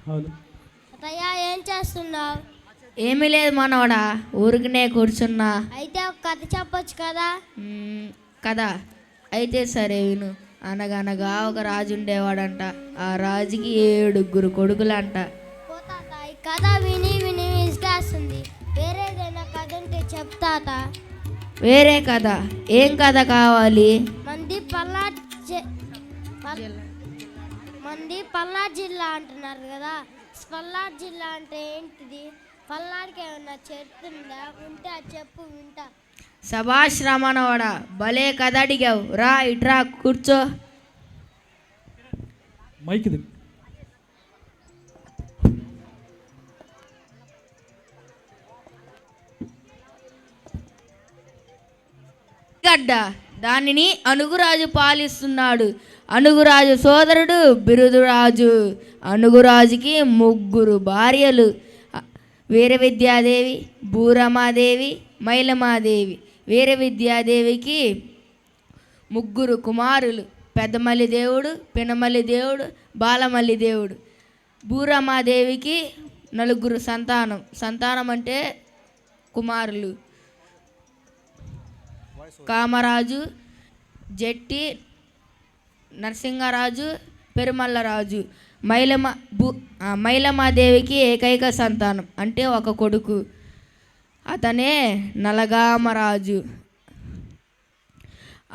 Hello అత్తయ్య ఏం చేస్తున్నావు? ఏమీ లేదు మనవడా, ఊరికనే కూర్చున్నా. అయితే ఒక కథ చెప్పొచ్చు కదా. కదా, అయితే సరే విను. అనగనగా ఒక రాజు ఉండేవాడంట. ఆ రాజుకి 7 కొడుకులంట. పోతాత, ఈ కథ విని విని విసిగేస్తుంది. వేరేదైనా కథ ఉంటే చెప్తాత. వేరే కథ? ఏం కథ కావాలి? మంది పల్నాడు జిల్లా అంటున్నారు కదా. పల్నాడు జిల్లా అంటే ఏంటిది? పల్నాడుకి ఏమన్నా చెప్తుందా? ఉంటే అది చెప్పు, వింటా. సభాష్ రమణవాడా, భలే కథ అడిగావు. రా ఇట్రా కూర్చో. మైక్ ఇది. గడ్డ దానిని అనుగురాజు పాలిస్తున్నాడు. అనుగురాజు సోదరుడు బిరుదురాజు. అనుగురాజుకి 3 భార్యలు. వీర విద్యాదేవి, బూరమాదేవి, మైలమాదేవి. వీర విద్యాదేవికి 3 కుమారులు. పెద్దమల్లి దేవుడు, పినమల్లి దేవుడు, బాలమల్లి దేవుడు. బూరమాదేవికి 4 సంతానం. సంతానం అంటే కుమారులు. కామరాజు, జట్టి, నరసింగరాజు, పెరుమల్లరాజు. మైలమాదేవికి ఏకైక సంతానం అంటే ఒక కొడుకు. అతనే నలగామరాజు.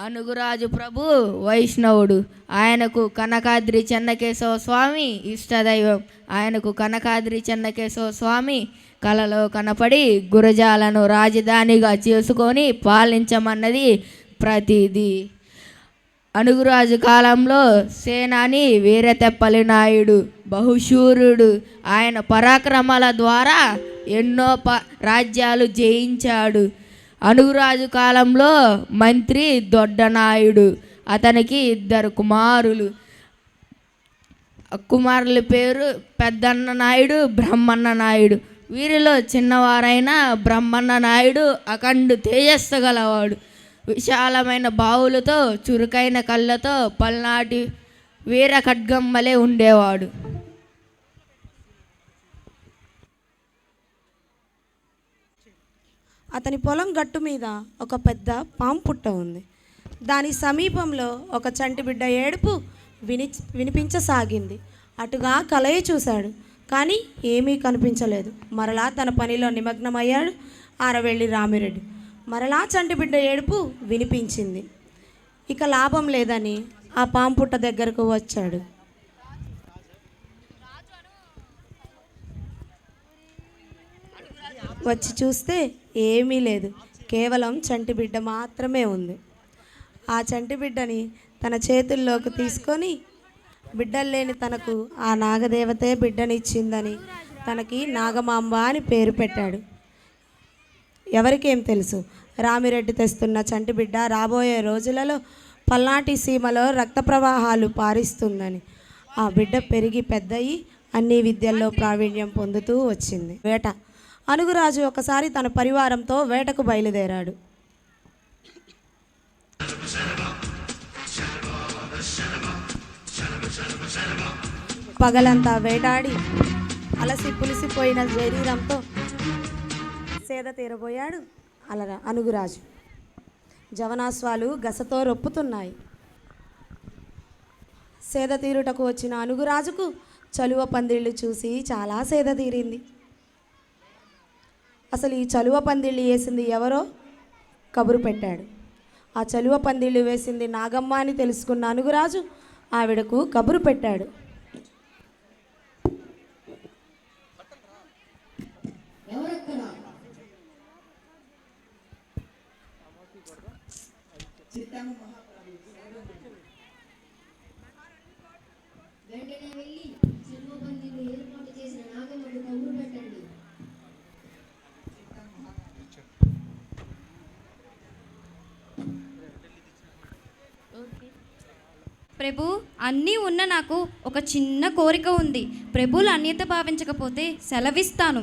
అనుగురాజు ప్రభు వైష్ణవుడు. ఆయనకు కనకాద్రి చెన్నకేశవ స్వామి ఇష్టదైవం. ఆయనకు కనకాద్రి చెన్నకేశవ స్వామి కలలో కనపడి గురజాలను రాజధానిగా చేసుకొని పాలించమన్నది ప్రతిదీ. అనుగురాజు కాలంలో సేనాని వీరతెప్పలి నాయుడు బహుశూరుడు. ఆయన పరాక్రమాల ద్వారా ఎన్నో రాజ్యాలు జయించాడు. అనుగురాజు కాలంలో మంత్రి దొడ్డనాయుడు. అతనికి 2 కుమారులు. కుమారుల పేరు పెద్దన్న నాయుడు, బ్రహ్మన్న నాయుడు. వీరిలో చిన్నవారైన బ్రహ్మన్న నాయుడు అఖండ తేజస్సు గలవాడు. విశాలమైన బావులతో, చురుకైన కళ్ళతో పల్నాటి వీర ఖడ్గం వలె ఉండేవాడు. అతని పొలం గట్టు మీద ఒక పెద్ద పాము పుట్ట ఉంది. దాని సమీపంలో ఒక చంటి బిడ్డ ఏడుపు వినిపించసాగింది. అటుగా కలయి చూశాడు, కానీ ఏమీ కనిపించలేదు. మరలా తన పనిలో నిమగ్నమయ్యాడు ఆరవెల్లి రామిరెడ్డి. మరలా చంటి బిడ్డ ఏడుపు వినిపించింది. ఇక లాభం లేదని ఆ పాము పుట్ట దగ్గరకు వచ్చాడు. వచ్చి చూస్తే ఏమీ లేదు, కేవలం చంటి బిడ్డ మాత్రమే ఉంది. ఆ చంటి బిడ్డని తన చేతుల్లోకి తీసుకొని బిడ్డలు లేని తనకు ఆ నాగదేవతే బిడ్డనిచ్చిందని తనకి నాగమాంబ అని పేరు పెట్టాడు. ఎవరికేం తెలుసు, రామిరెడ్డి తెస్తున్న చంటి బిడ్డ రాబోయే రోజులలో పల్నాటి సీమలో రక్త ప్రవాహాలు పారిస్తుందని. ఆ బిడ్డ పెరిగి పెద్దయి అన్ని విద్యల్లో ప్రావీణ్యం పొందుతూ వచ్చింది. వేట. అనుగురాజు ఒకసారి తన పరివారంతో వేటకు బయలుదేరాడు. పగలంతా వేటాడి అలసి పులిసిపోయిన శరీరంతో సేద తీరబోయాడు అనుగురాజు. జవనాశ్వాలు గసతో రొప్పుతున్నాయి. సేద తీరుటకు వచ్చిన అనుగురాజుకు చలువ పందిళ్ళు చూసి చాలా సేద తీరింది. అసలు ఈ చలువ పందిళ్ళు వేసింది ఎవరో కబురు పెట్టాడు. ఆ చలువ పందిళ్ళు వేసింది నాగమ్మ అని తెలుసుకున్న అనుగురాజు ఆవిడకు కబురు పెట్టాడు. ప్రభు, అన్నీ ఉన్న నాకు ఒక చిన్న కోరిక ఉంది. ప్రభువులు అన్యత భావించకపోతే సెలవిస్తాను.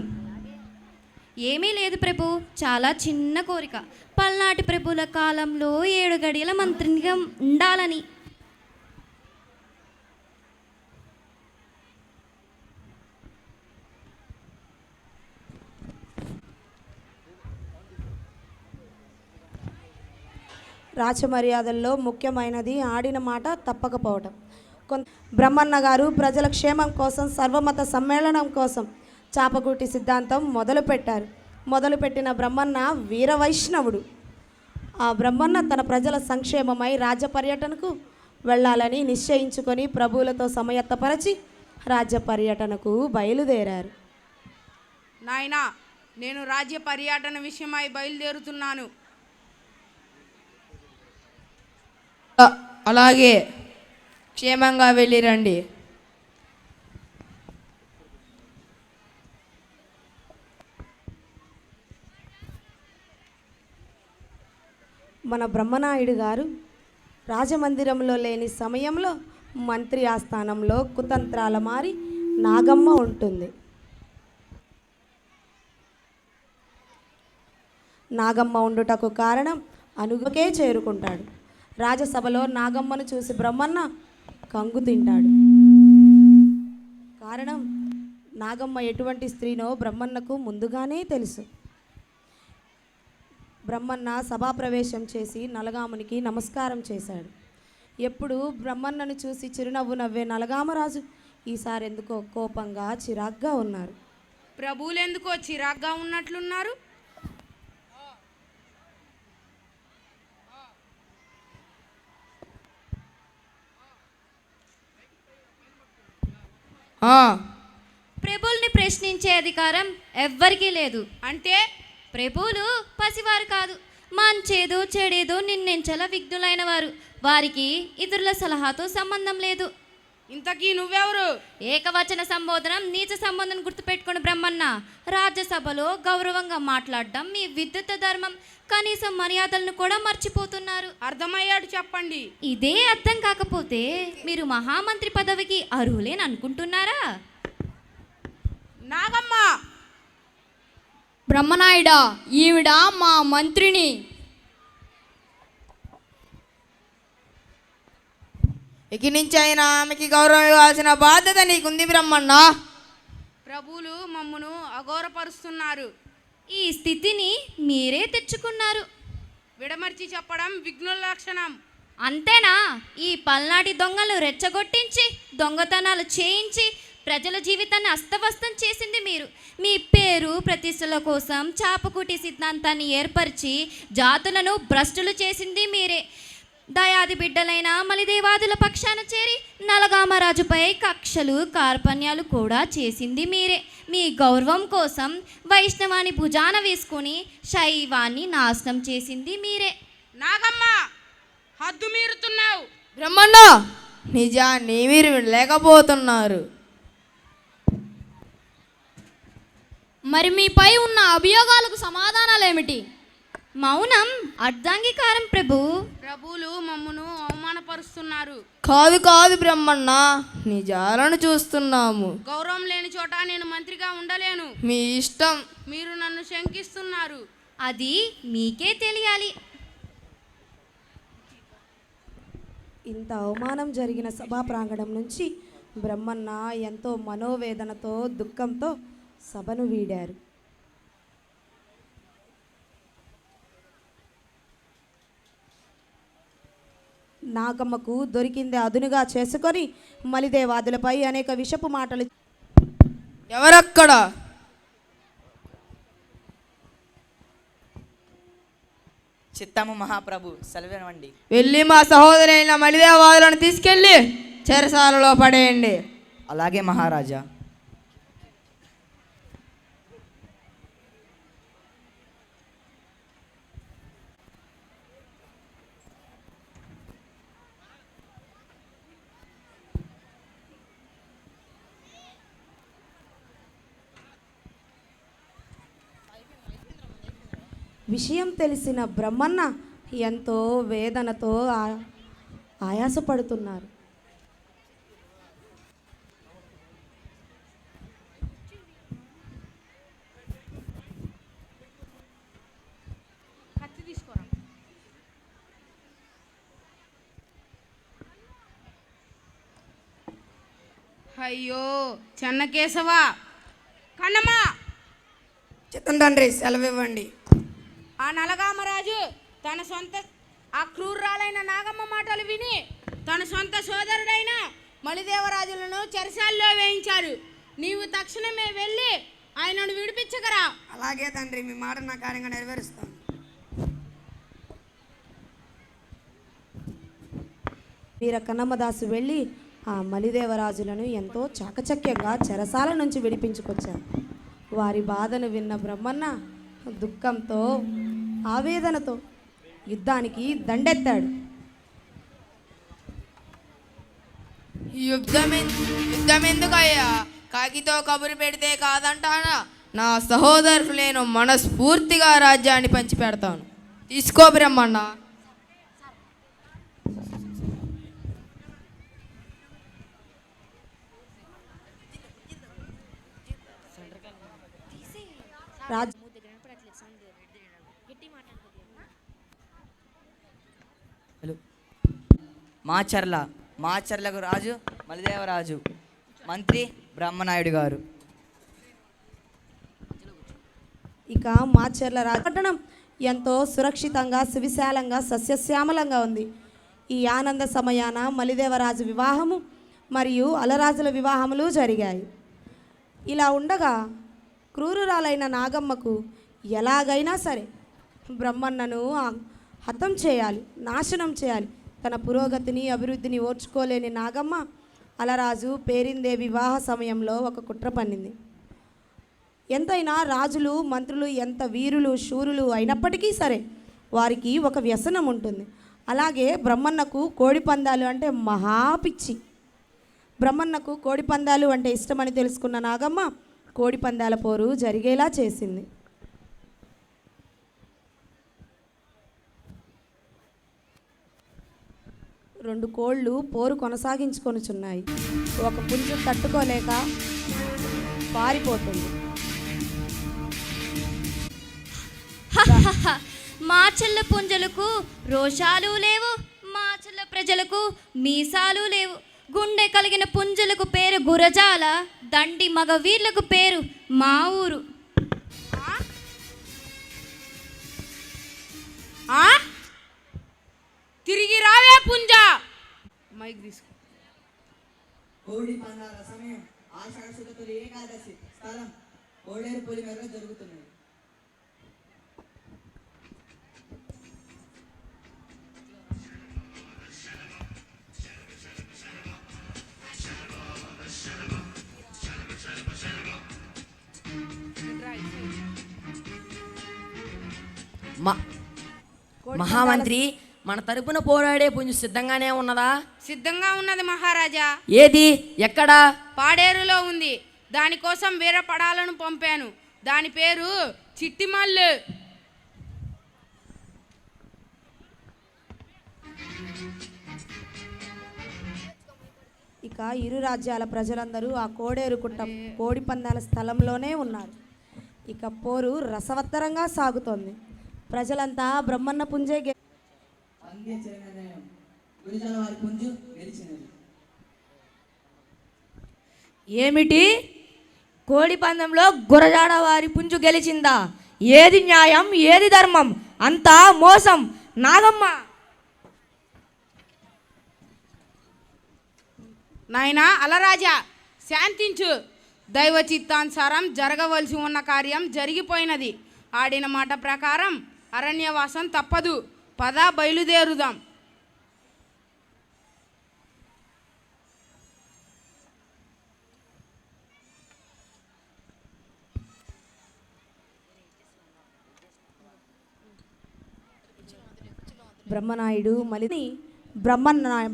ఏమీ లేదు ప్రభు, చాలా చిన్న కోరిక. పల్నాటి ప్రభుల కాలంలో 7 గడియల మంత్రిగా ఉండాలని. రాచమర్యాదల్లో ముఖ్యమైనది ఆడిన మాట తప్పకపోవటం. బ్రహ్మన్న గారు ప్రజల క్షేమం కోసం సర్వమత సమ్మేళనం కోసం చాపకూటి సిద్ధాంతం మొదలుపెట్టిన బ్రహ్మన్న వీర వైష్ణవుడు. ఆ బ్రహ్మన్న తన ప్రజల సంక్షేమమై రాజ్య పర్యటనకు వెళ్ళాలని నిశ్చయించుకొని ప్రభువులతో సమయత్తపరచి రాజ్య పర్యటనకు బయలుదేరారు. నాయనా, నేను రాజ్య పర్యటన విషయమై బయలుదేరుతున్నాను. అలాగే క్షేమంగా వెళ్ళిరండి. మన బ్రహ్మనాయుడు గారు రాజమందిరంలో లేని సమయంలో మంత్రి ఆస్థానంలో కుతంత్రాల మారి నాగమ్మ ఉంటుంది. నాగమ్మ ఉండుటకు కారణం అనుగుకే చేరుకుంటాడు. రాజసభలో నాగమ్మను చూసి బ్రహ్మన్న కంగు తింటాడు. కారణం నాగమ్మ ఎటువంటి స్త్రీనో బ్రహ్మన్నకు ముందుగానే తెలుసు. బ్రహ్మన్న సభాప్రవేశం చేసి నలగామునికి నమస్కారం చేశాడు. ఎప్పుడు బ్రహ్మన్నను చూసి చిరునవ్వు నవ్వే నలగామరాజు ఈసారి ఎందుకో కోపంగా చిరాగ్గా ఉన్నారు. ప్రభువులు ఎందుకో చిరాగ్గా ఉన్నట్లున్నారు? ప్రభువుల్ని ప్రశ్నించే అధికారం ఎవ్వరికీ లేదు. అంటే ప్రభువులు పసివారు కాదు, మంచేదో చెడేదో నిర్ణయించాల విఘ్నులైన వారు. వారికి ఇతరుల సలహాతో సంబంధం లేదు. ఇంతకీ నువ్వెవరు? ఏకవచన సంబోధనం నీచ సంబంధం గుర్తుపెట్టుకుని బ్రహ్మన్న. రాజ్యసభలో గౌరవంగా మాట్లాడడం మీ విద్యుత్ ధర్మం. కనీసం మర్యాదలను కూడా మర్చిపోతున్నారు. అర్థమయ్యాడు చెప్పండి. ఇదే అర్థం కాకపోతే మీరు మహామంత్రి పదవికి అర్హులేని అనుకుంటున్నారా? నాగమ్మ, బ్రహ్మనాయుడా, ఈవిడ మా మంత్రిని. ఇక నుంచి అయినా ఆమెకి గౌరవం ఇవ్వాల్సిన బాధ్యత నీకుంది బ్రహ్మన్న. ప్రభువులు మమ్మను అఘోరపరుస్తున్నారు. ఈ స్థితిని మీరే తెచ్చుకున్నారు. విడమర్చి చెప్పడం విఘ్నుల లక్షణం. అంతేనా? ఈ పల్నాటి దొంగలు రెచ్చగొట్టించి దొంగతనాలు చేయించి ప్రజల జీవితాన్ని అస్తవ్యస్తం చేసింది మీరు. మీ పేరు ప్రతిష్టల కోసం చాపకూటి సిద్ధాంతాన్ని ఏర్పరిచి జాతులను భ్రష్టులు చేసింది మీరే. దయాది బిడ్డలైన మలిదేవాదుల పక్షాన చేరి నలగామరాజుపై కక్షలు కార్పణ్యాలు కూడా చేసింది మీరే. మీ గౌరవం కోసం వైష్ణవాన్ని భుజాన వేసుకొని శైవాన్ని నాశనం చేసింది మీరే. నాగమ్మ, హద్దు మీరుతున్నావు. బ్రహ్మన్న, నిజాన్ని మీరు లేకపోతున్నారు. మరి మీపై ఉన్న అభియోగాలకు సమాధానాలేమిటి? మౌనం అర్ధాంగీకారం ప్రభు. ప్రభువులు మమ్మను అవమానపరుస్తున్నారు. కాదు కాదు బ్రహ్మన్న, నిజాలను చూస్తున్నాము. గౌరవం లేని చోట నేను మంత్రిగా ఉండలేను. మీ ఇష్టం. మీరు నన్ను శంకిస్తున్నారు. అది మీకే తెలియాలి. ఇంత అవమానం జరిగిన సభా ప్రాంగణం నుంచి బ్రహ్మన్న ఎంతో మనోవేదనతో దుఃఖంతో సభను వీడారు. నాగమ్మకు దొరికిందే అదునుగా చేసుకొని మలిదేవాదులపై అనేక విషపు మాటలు. ఎవరక్కడ? చిత్తము మహాప్రభు, సెలవివ్వండి. వెళ్ళి మా సహోదరైన మలిదేవాదులను తీసుకెళ్ళి చెరసాలలో పడేయండి. అలాగే మహారాజా. విషయం తెలిసిన బ్రహ్మన్న ఎంతో వేదనతో ఆయాసపడుతున్నారు. కత్తి తీసుకోరా. అయ్యో చెన్నకేశవా, కన్నమ్మా, చిత్తం తండ్రి, సెలవివ్వండి. ఆ నలగామరాజు తన సొంత ఆ క్రూరాలైన నాగమ్మ మాటలు విని తన సొంత సోదరుడైన మలిదేవరాజులను చెరసాల్లో వేయించారు. నీవు తక్షణమే వెళ్ళి ఆయనను విడిపించగరా. అలాగే తండ్రి, మీ మాట నా కార్యంగా నెరవేరుస్తాను. వీర కన్నమ్మదాసు వెళ్ళి ఆ మలిదేవరాజులను ఎంతో చాకచక్యంగా చెరసాల నుంచి విడిపించుకొచ్చారు. వారి బాధను విన్న బ్రహ్మన్న దుఃఖంతో ఆవేదనతో యుద్ధానికి దండెత్తాడు. యుద్ధం ఎందుకయ్యా? కాకితో కబురు పెడితే కాదంటానా? నా సహోదరులు నేను మనస్ఫూర్తిగా రాజ్యాన్ని పంచిపెడతాను. తీసుకో బ్రహ్మన్న. రాజు హలో. మాచర్లకు రాజు మలిదేవరాజు, మంత్రి బ్రహ్మనాయుడు గారు. ఇక మాచర్ల రాజపట్టణం ఎంతో సురక్షితంగా, సువిశాలంగా, సస్యశ్యామలంగా ఉంది. ఈ ఆనంద సమయాన మలిదేవరాజు వివాహము మరియు అలరాజుల వివాహములు జరిగాయి. ఇలా ఉండగా క్రూరురాలైన నాగమ్మకు ఎలాగైనా సరే బ్రహ్మన్నను హతం చేయాలి, నాశనం చేయాలి. తన పురోగతిని, అభివృద్ధిని ఓర్చుకోలేని నాగమ్మ అలరాజు పేరిందే వివాహ సమయంలో ఒక కుట్ర పన్నింది. ఎంతైనా రాజులు, మంత్రులు ఎంత వీరులు, శూరులు అయినప్పటికీ సరే వారికి ఒక వ్యసనం ఉంటుంది. అలాగే బ్రహ్మన్నకు కోడిపందాలు అంటే మహాపిచ్చి. బ్రహ్మన్నకు కోడిపందాలు అంటే ఇష్టమని తెలుసుకున్న నాగమ్మ కోడిపందాల పోరు జరిగేలా చేసింది. రెండు కోళ్ళు పోరు కొనసాగించుకొనుచున్నాయి. ఒక పుంజు తట్టుకోలేక పారిపోతుంది. మాచల్ల పుంజలకు రోషాలు లేవు, మాచల్ల ప్రజలకు మీసాలు లేవు. గుండె కలిగిన పుంజులకు పేరు గురజాల, దండి మగ వీర్లకు పేరు మా ఊరు. తిరిగి రావే పుంజా. మైక్ తీసుకో. కోడి పందాల సమయం ఆషాఢ శుద్ధ తొలి ఏకాదశి, స్థలం కోడేరు పొలిమేరలో జరుగుతున్నది. మహామంత్రి, మన తరపున పోరాడే పుంజు సిద్ధంగానే ఉన్నదా? సిద్ధంగా ఉన్నది మహారాజా. ఏది? ఎక్కడా? పాడేరులో ఉంది. దానికోసం వేరే పడాలను పంపాను. దాని పేరు చిట్టిమల్లు. ఇక ఇరు రాజ్యాల ప్రజలందరూ ఆ కోడి పందాల స్థలంలోనే ఉన్నారు. ఇక పోరు రసవత్తరంగా సాగుతోంది. ప్రజలంతా బ్రహ్మన్న పుంజే ఏమిటి? కోడి పందెంలో గురజాడ వారి పుంజు గెలిచిందా? ఏది న్యాయం, ఏది ధర్మం? అంతా మోసం. నాగమ్మ, నాయనా అలరాజా, శాంతించు. దైవ చిత్తానుసారం జరగవలసి ఉన్న కార్యం జరిగిపోయినది. ఆడిన మాట ప్రకారం అరణ్యవాసం తప్పదు. పద, బయలుదేరుదాం. బ్రహ్మనాయుడు మలిని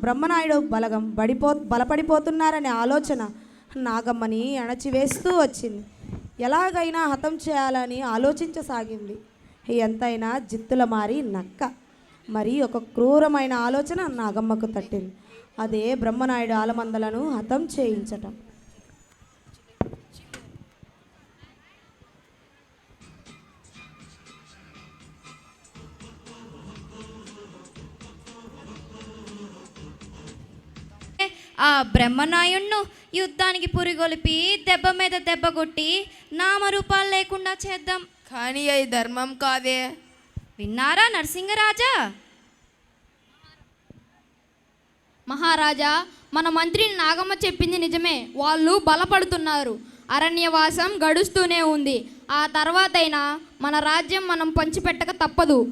బ్రహ్మనాయుడు బలపడిపోతున్నారనే ఆలోచన నాగమ్మని అణచివేస్తూ వచ్చింది. ఎలాగైనా హతం చేయాలని ఆలోచించసాగింది. ఎంతైనా జిత్తుల మారి నక్క. మరి ఒక క్రూరమైన ఆలోచన నాగమ్మకు తట్టింది. అదే బ్రహ్మనాయుడు ఆలమందలను హతం చేయించటం. ఆ బ్రహ్మనాయుణ్ణు యుద్ధానికి పురిగొలిపి దెబ్బ మీద దెబ్బ కొట్టి నామరూపాలు లేకుండా చేద్దాం. కానీ అది ధర్మం కాదే. విన్నారా నరసింగరాజా? మహారాజా, మన మంత్రిని నాగమ్మ చెప్పింది నిజమే. వాళ్ళు బలపడుతున్నారు. అరణ్యవాసం గడుస్తూనే ఉంది. ఆ తర్వాతైనా మన రాజ్యం మనం పంచిపెట్టక తప్పదు.